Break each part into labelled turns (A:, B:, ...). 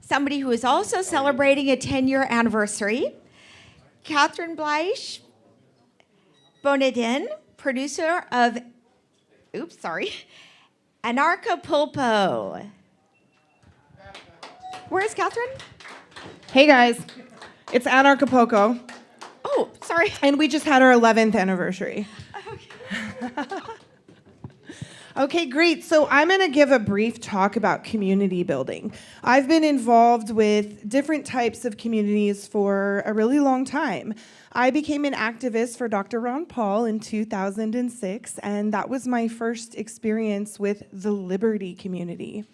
A: somebody who is also celebrating a 10-year anniversary, Catherin Bleish Bonandin, producer of, Anarchapulpo. Where's Katherine?
B: Hey guys, it's Anarchapulpo.
A: Oh, sorry.
B: And we just had our 11th anniversary.
A: Okay.
B: Okay, great. So I'm going to give a brief talk about community building. I've been involved with different types of communities for a really long time. I became an activist for Dr. Ron Paul in 2006, and that was my first experience with the Liberty community.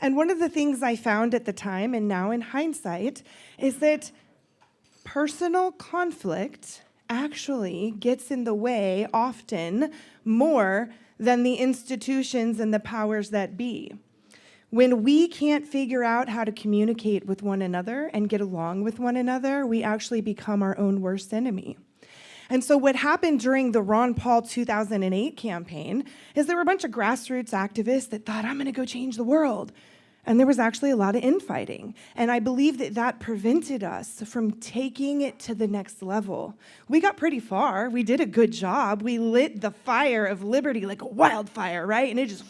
B: And one of the things I found at the time, and now in hindsight, is that personal conflict actually gets in the way often more than the institutions and the powers that be. When we can't figure out how to communicate with one another and get along with one another, we actually become our own worst enemy. And so what happened during the Ron Paul 2008 campaign is there were a bunch of grassroots activists that thought, I'm going to go change the world. And there was actually a lot of infighting. And I believe that that prevented us from taking it to the next level. We got pretty far. We did a good job. We lit the fire of liberty like a wildfire, right? And it just,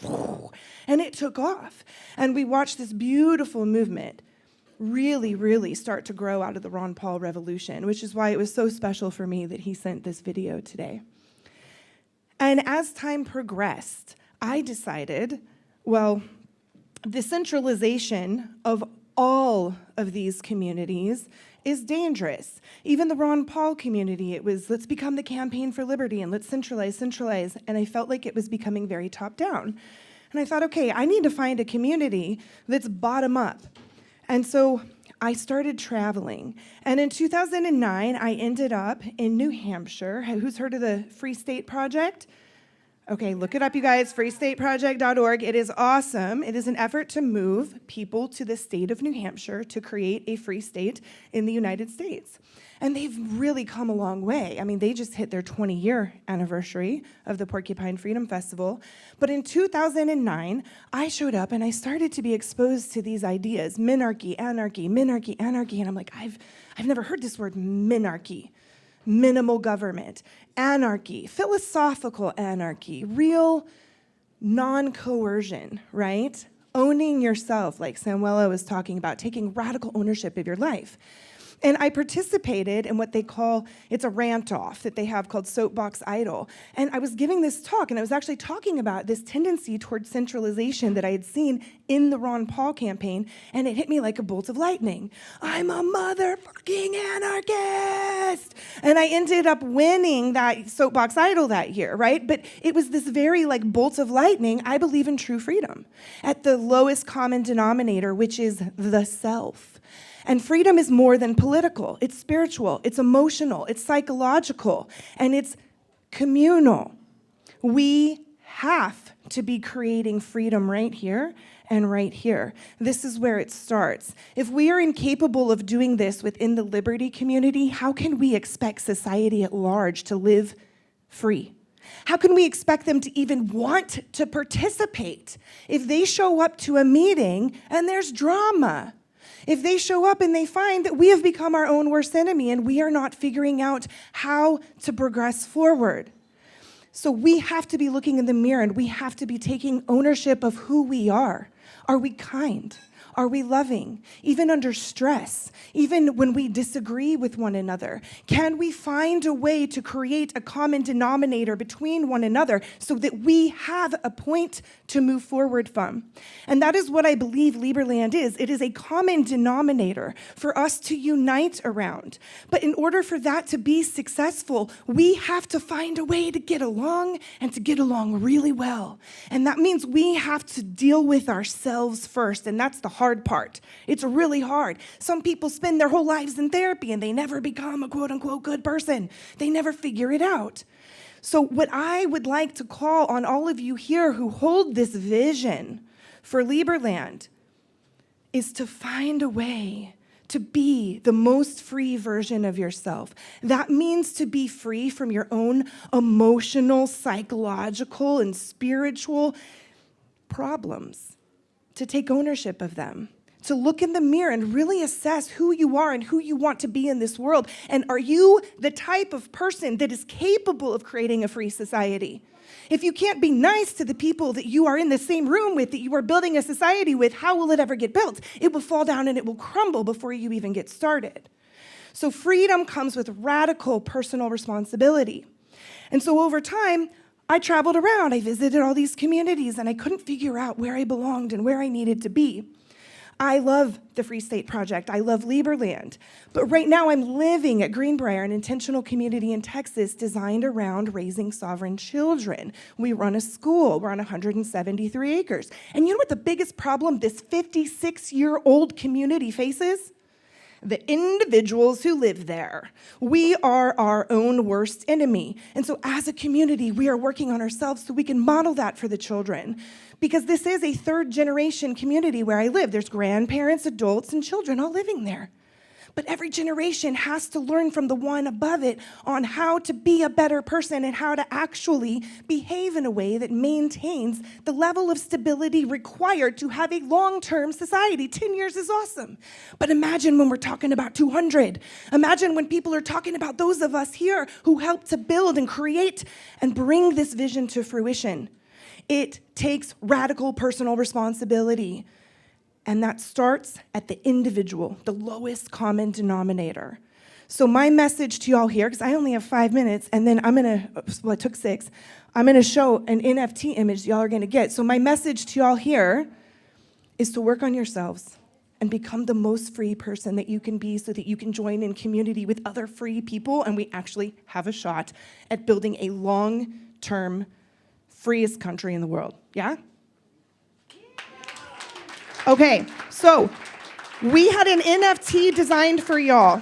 B: and it took off. And we watched this beautiful movement really, really start to grow out of the Ron Paul revolution, which is why it was so special for me that he sent this video today. And as time progressed, I decided, well, the centralization of all of these communities is dangerous. Even the Ron Paul community, it was, let's become the Campaign for Liberty and let's centralize. And I felt like it was becoming very top down. And I thought, okay, I need to find a community that's bottom up. And so I started traveling. And in 2009, I ended up in New Hampshire. Who's heard of the Free State Project? Okay, look it up, you guys, freestateproject.org. It is awesome. It is an effort to move people to the state of New Hampshire to create a free state in the United States. And they've really come a long way. I mean, they just hit their 20-year anniversary of the Porcupine Freedom Festival. But in 2009, I showed up and I started to be exposed to these ideas, minarchy, anarchy, minarchy, anarchy. And I'm like, I've never heard this word, minarchy. Minimal government, anarchy, philosophical anarchy, real non-coercion, right? Owning yourself, like Samuela was talking about, taking radical ownership of your life. And I participated in what they call, it's a rant-off that they have called Soapbox Idol. And I was giving this talk, and I was actually talking about this tendency towards centralization that I had seen in the Ron Paul campaign, and it hit me like a bolt of lightning. I'm a motherfucking anarchist! And I ended up winning that Soapbox Idol that year, right? But it was this very like bolt of lightning. I believe in true freedom at the lowest common denominator, which is the self. And freedom is more than political. It's spiritual, it's emotional, it's psychological, and it's communal. We have to be creating freedom right here and right here. This is where it starts. If we are incapable of doing this within the liberty community, how can we expect society at large to live free? How can we expect them to even want to participate if they show up to a meeting and there's drama? If they show up and they find that we have become our own worst enemy and we are not figuring out how to progress forward. So we have to be looking in the mirror and we have to be taking ownership of who we are. Are we kind? Are we loving? Even under stress, even when we disagree with one another, can we find a way to create a common denominator between one another so that we have a point to move forward from? And that is what I believe Liberland is. It is a common denominator for us to unite around. But in order for that to be successful, we have to find a way to get along and to get along really well. And that means we have to deal with ourselves first, and that's the hard part. It's really hard. Some people spend their whole lives in therapy and they never become a quote-unquote good person. They never figure it out. So what I would like to call on all of you here who hold this vision for Liberland is to find a way to be the most free version of yourself. That means to be free from your own emotional, psychological, and spiritual problems, to take ownership of them, to look in the mirror and really assess who you are and who you want to be in this world. And are you the type of person that is capable of creating a free society? If you can't be nice to the people that you are in the same room with, that you are building a society with, how will it ever get built? It will fall down and it will crumble before you even get started. So freedom comes with radical personal responsibility. And so over time, I traveled around, I visited all these communities, and I couldn't figure out where I belonged and where I needed to be. I love the Free State Project. I love Liberland. But right now I'm living at Greenbrier, an intentional community in Texas designed around raising sovereign children. We run a school. We're on 173 acres. And you know what the biggest problem this 56-year-old community faces? The individuals who live there. We are our own worst enemy. And so as a community, we are working on ourselves so we can model that for the children. Because this is a third-generation community where I live. There's grandparents, adults, and children all living there. But every generation has to learn from the one above it on how to be a better person and how to actually behave in a way that maintains the level of stability required to have a long-term society. 10 years is awesome. But imagine when we're talking about 200. Imagine when people are talking about those of us here who helped to build and create and bring this vision to fruition. It takes radical personal responsibility. And that starts at the individual, the lowest common denominator. So my message to y'all here, because I only have 5 minutes, and then it took 6. I'm gonna show an NFT image y'all are gonna get. So my message to y'all here is to work on yourselves and become the most free person that you can be so that you can join in community with other free people, and we actually have a shot at building a long-term freest country in the world, yeah? Okay, so we had an NFT designed for y'all.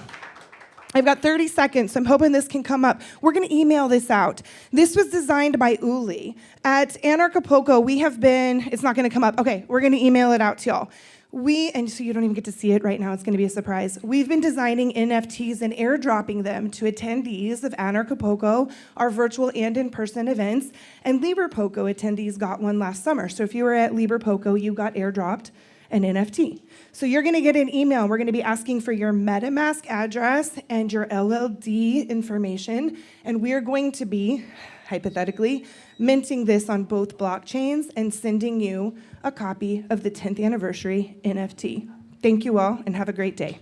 B: I've got 30 seconds, so I'm hoping this can come up. We're gonna email this out. This was designed by Uli. At Anarchapulco, we have been, it's not gonna come up. Okay, we're gonna email it out to y'all. And so you don't even get to see it right now, it's gonna be a surprise. We've been designing NFTs and airdropping them to attendees of Anarchapulco, our virtual and in-person events, and Liberpoco attendees got one last summer. So if you were at Liberpoco, you got airdropped an NFT. So you're gonna get an email. We're gonna be asking for your MetaMask address and your LLD information, and we are going to be, hypothetically, minting this on both blockchains and sending you a copy of the 10th anniversary NFT. Thank you all, and have a great day.